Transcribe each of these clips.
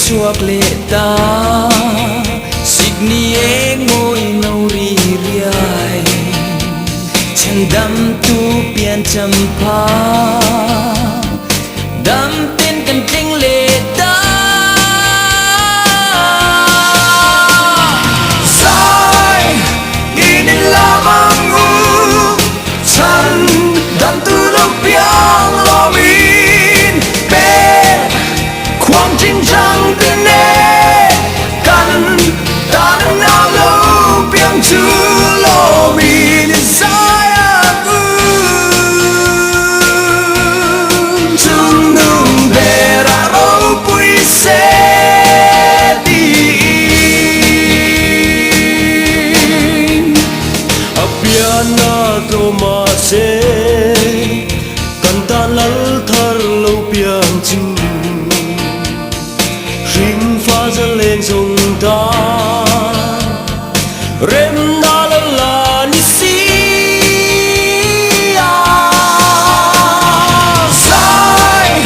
chuak le ta signie ngồi nâu ri riai chân đam tu pian chăm pa đam tên cần kinh lệ ta sai đi đến la mang ngu chân đam tu lúc piang lo min peความจริงจังเป็นเนกันตาหน้าโลเพียงชื่อโลมีนิสัยจุงนุ่งเบราโรปุยเสตีอเปียนาโตมาเซกันตาลัลทาร์โลเพียงชื่อRing pha dẫn lên dùng ta rem na la la ni si sai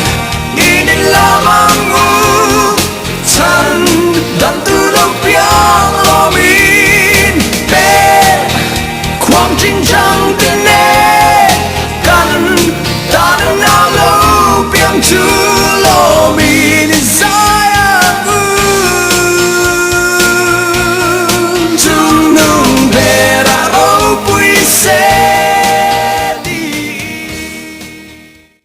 đi đến la mang ngu chân đan từ lâu piang lo min pe ความจริงใจ